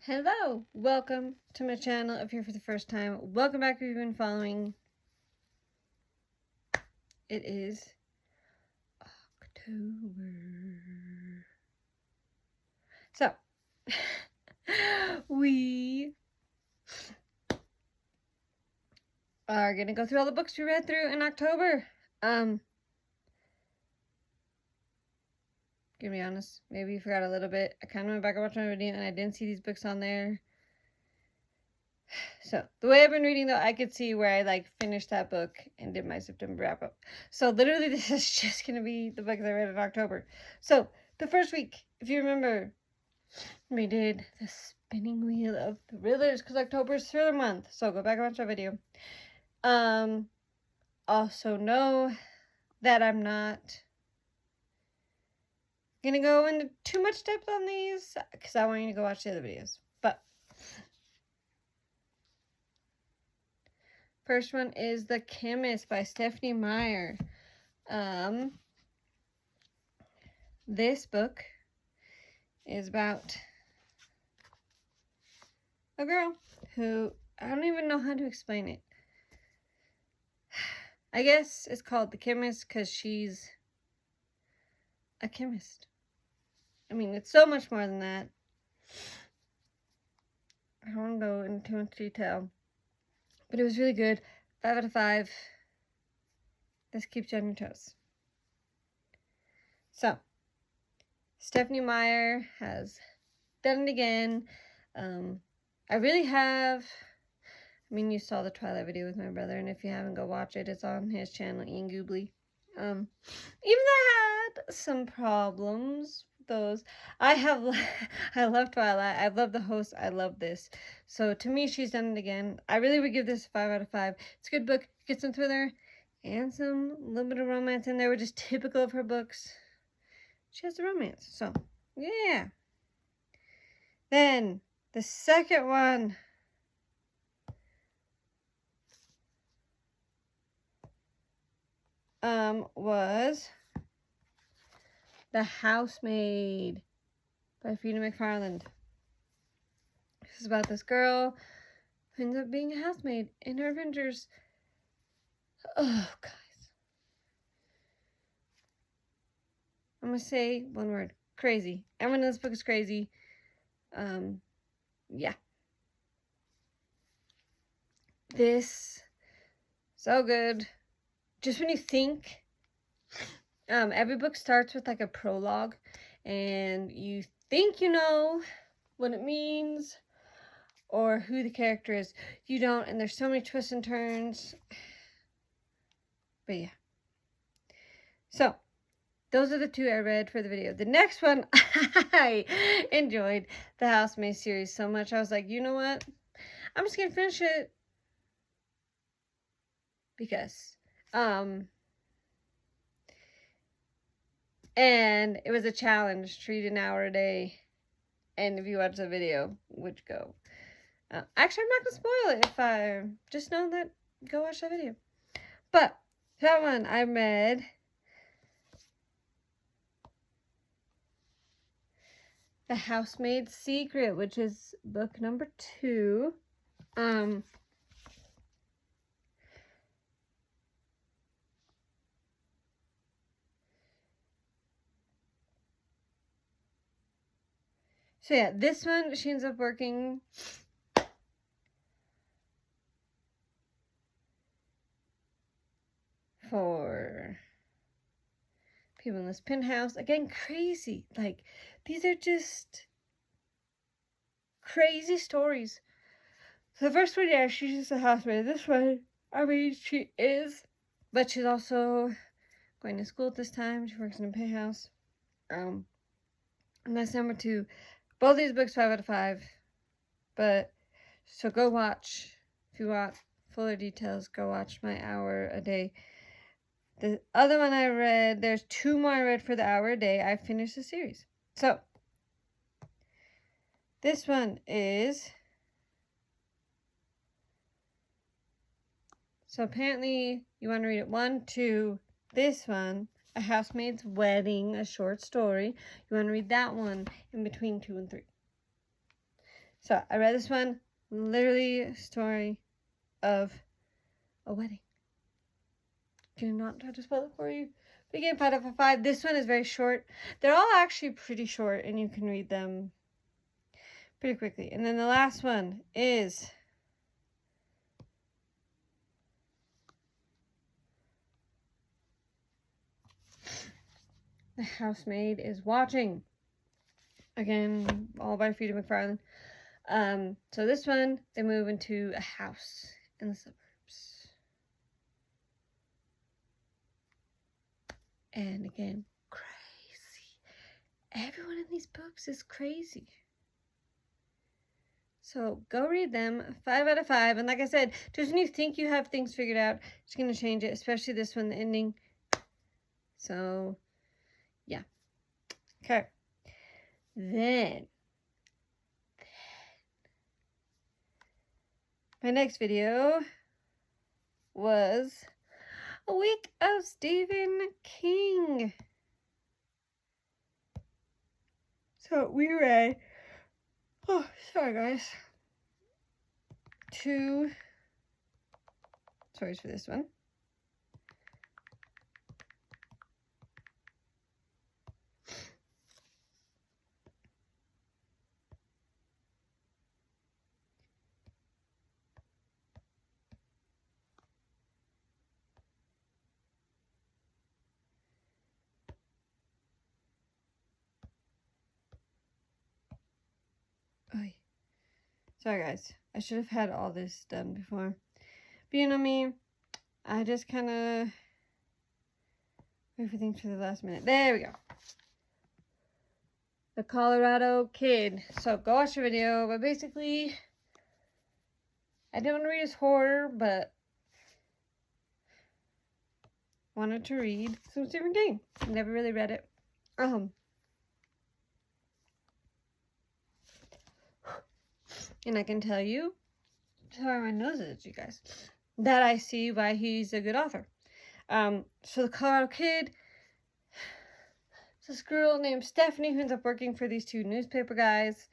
Hello, welcome to my channel. If you're here for the first time, welcome back if you've been following. It is October. So, we are going to go through all the books we read through in October. Gonna be honest, maybe you forgot a little bit. I kind of went back and watched my video and I didn't see these books on there. So, the way I've been reading, though, I could see where I, finished that book and did my September wrap-up. So, literally, this is just going to be the books I read in October. So, the first week, if you remember, we did the spinning wheel of thrillers, because October is thriller month. So, go back and watch that video. Also know that I'm not going to go into too much depth on these, because I want you to go watch the other videos. But first one is The Chemist by Stephenie Meyer. This book is about a girl who, I don't even know how to explain it. I guess it's called The Chemist because she's a chemist. I mean, it's so much more than that. I don't want to go into too much detail. But it was really good. 5 out of 5. This keeps you on your toes. So, Stephenie Meyer has done it again. I really have. I mean, you saw the Twilight video with my brother, and if you haven't, go watch it. It's on his channel, Ian Goobly. Even though I had some problems with those, I love Twilight. I love the host. I love this. So to me, she's done it again. I really would give this a 5 out of 5. It's a good book. Get some thriller and some little bit of romance in there, which is typical of her books. She has the romance. So, yeah. Then, the second one was The Housemaid by Frida McFarland. This is about this girl who ends up being a housemaid in her adventures. Oh, guys. I'm going to say one word. Crazy. Everyone knows this book is crazy. Yeah. This, so good. Just when you think, every book starts with like a prologue, and you think you know what it means or who the character is. You don't, and there's so many twists and turns. But yeah. So, those are the two I read for the video. The next one, I enjoyed the Housemaid series so much. I was like, you know what? I'm just going to finish it. Because, and it was a challenge to read an hour a day. And if you watch the video, which go. Actually, I'm not going to spoil it if I just know that, go watch that video. But, that one I read The Housemaid's Secret, which is book number 2. So yeah, this one, she ends up working for people in this penthouse. Again, crazy. Like, these are just crazy stories. So the first one, yeah, she's just a housemaid. This one, I mean, she is, but she's also going to school at this time. She works in a penthouse. And that's number 2. Both these books, 5 out of 5. But, so go watch. If you want fuller details, go watch my hour a day. The other one I read, there's 2 more I read for the hour a day. I finished the series. So, this one is, so apparently you want to read it 1, 2, this one, A Housemaid's Wedding, a short story. You want to read that one in between 2 and 3. So I read this one, literally a story of a wedding. Do not try to spell it for you. But again, 5 out of 5. This one is very short. They're all actually pretty short, and you can read them pretty quickly. And then the last one is The Housemaid is Watching. Again, all by Frida McFarlane. So this one, they move into a house in the suburbs. And again, crazy. Everyone in these books is crazy. So go read them. 5 out of 5. And like I said, just when you think you have things figured out, it's going to change it, especially this one, the ending. So, yeah. Okay. Then my next video was a week of Stephen King. So we read, oh, sorry guys, 2 stories for this one. Oy. Sorry guys, I should have had all this done before. But you know me, I just kind of wait for things for the last minute. There we go. The Colorado Kid. So go watch the video, but basically, I didn't want to read his horror, but wanted to read some Stephen King. Never really read it. And I can tell you, sorry my nose is, you guys, that I see why he's a good author. So the Colorado Kid, it's this girl named Stephanie who ends up working for these 2 newspaper guys.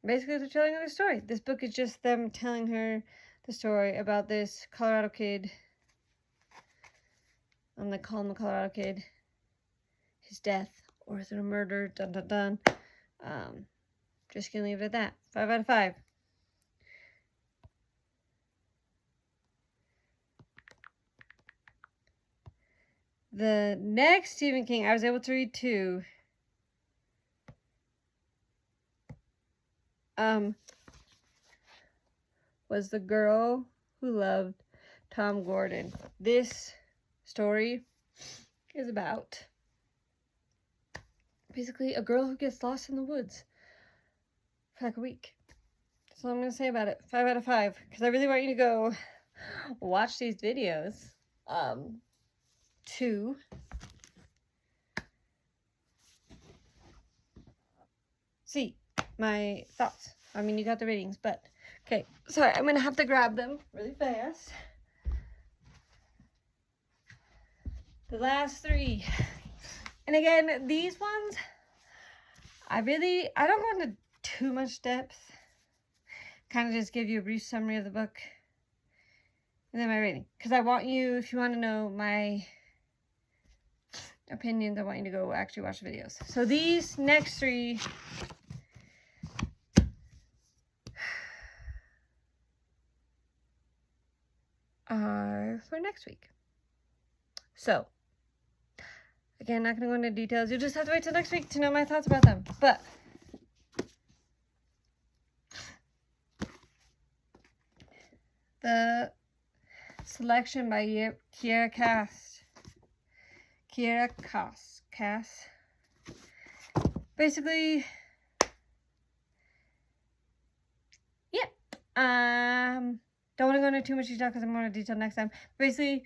Basically they're telling her the story. This book is just them telling her the story about this Colorado kid. They call him the Colorado Kid. His death or through murder, dun dun dun. Just gonna leave it at that. 5 out of 5. The next Stephen King I was able to read too. Was The Girl Who Loved Tom Gordon. This story is about basically a girl who gets lost in the woods for like a week. That's all I'm going to say about it. 5 out of 5. Because I really want you to go watch these videos to see my thoughts. I mean, you got the ratings, but okay. Sorry, I'm going to have to grab them really fast. The last 3. And again, these ones, I don't go into too much depth. Kind of just give you a brief summary of the book. And then my rating. Because I want you, if you want to know my opinions, I want you to go actually watch the videos. So these next 3 are for next week. So, again, not going to go into details. You'll just have to wait till next week to know my thoughts about them. But the selection by Kiera Cass. Basically, yeah. Don't want to go into too much detail because I'm going to detail next time. Basically,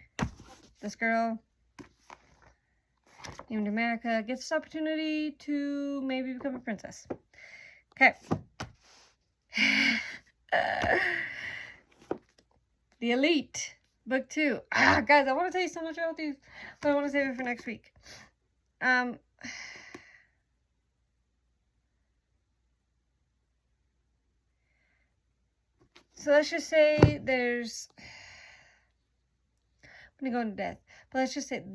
this girl named America gets this opportunity to maybe become a princess. Okay. The Elite, book 2. Guys, I want to tell you so much about these, but I want to save it for next week. So let's just say there's, I'm going to go into depth, but let's just say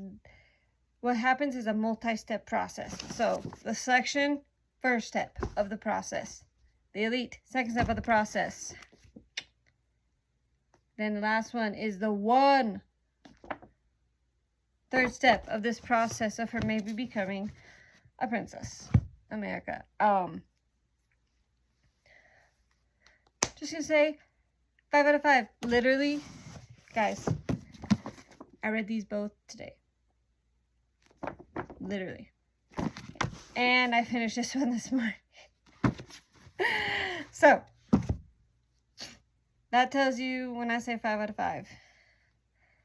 what happens is a multi-step process. So the selection, first step of the process. The elite, second step of the process. Then the last one is the one, third step of this process of her maybe becoming a princess. America. Just gonna say 5 out of 5. Literally, guys, I read these both today. Literally. And I finished this one this morning. So, that tells you when I say 5 out of 5.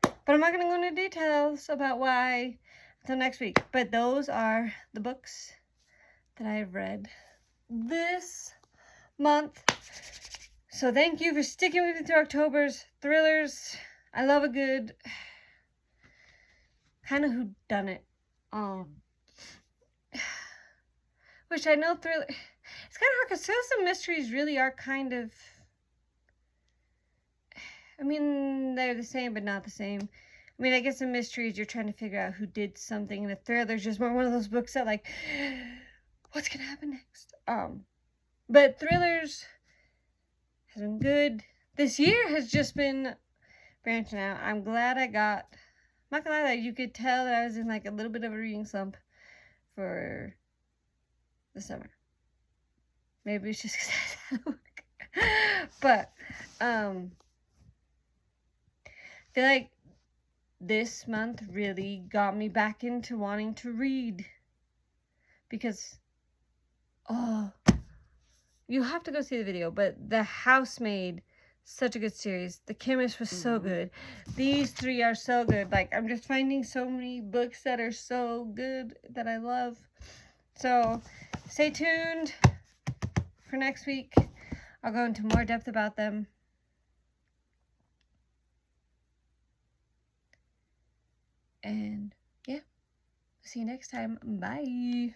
But I'm not going to go into details about why until next week. But those are the books that I have read this month. So thank you for sticking with me through October's thrillers. I love a good kind of whodunit. Which I know thriller. It's kind of hard because some mysteries really are kind of. I mean, they're the same, but not the same. I mean, I guess in mysteries, you're trying to figure out who did something, and a thriller's just more one of those books that, like, what's going to happen next? But thrillers has been good. This year has just been branching out. I'm glad I got, I'm not going to lie, that you could tell that I was in, like, a little bit of a reading slump for the summer. Maybe it's just because I had work. But, I feel like this month really got me back into wanting to read. Because, you have to go see the video, but The Housemaid, such a good series. The Chemist was so good. These 3 are so good. Like, I'm just finding so many books that are so good that I love. So, stay tuned for next week. I'll go into more depth about them. And yeah, see you next time. Bye.